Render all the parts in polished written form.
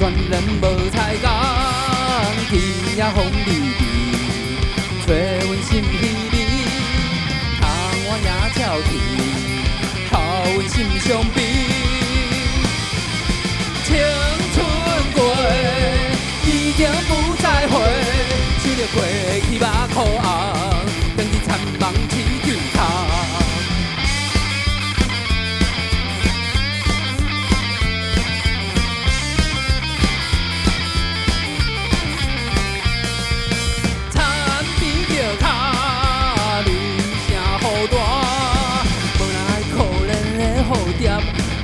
全然无彩工，天也风里里，找阮心稀微，窗外也照天，互阮心伤悲。青春过，已经不再回，想着过去肉苦红，当日残梦刺球空。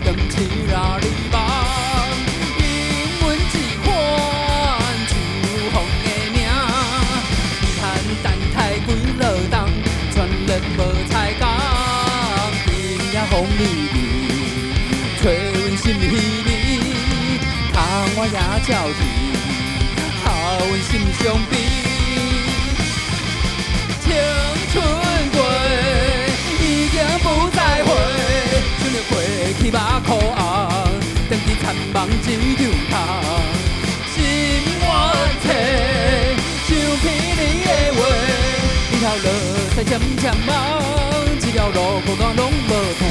甘起让你梦，英文一款像风的名，遗憾等待几落冬，全然无彩工，天也风里里，找阮心稀微，窗外也照天，互阮心伤悲。青春过，已经不再回。过去肉苦红，当日残梦一场空。心愿切，想起你的话，日头落西渐渐梦，这条路孤单拢无伴。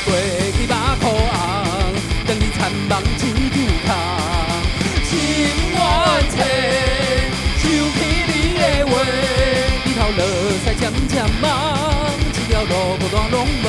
过去肉苦红，当日残梦一场空。心愿切，想起你的话，日头落西渐渐梦，这条路孤单拢无。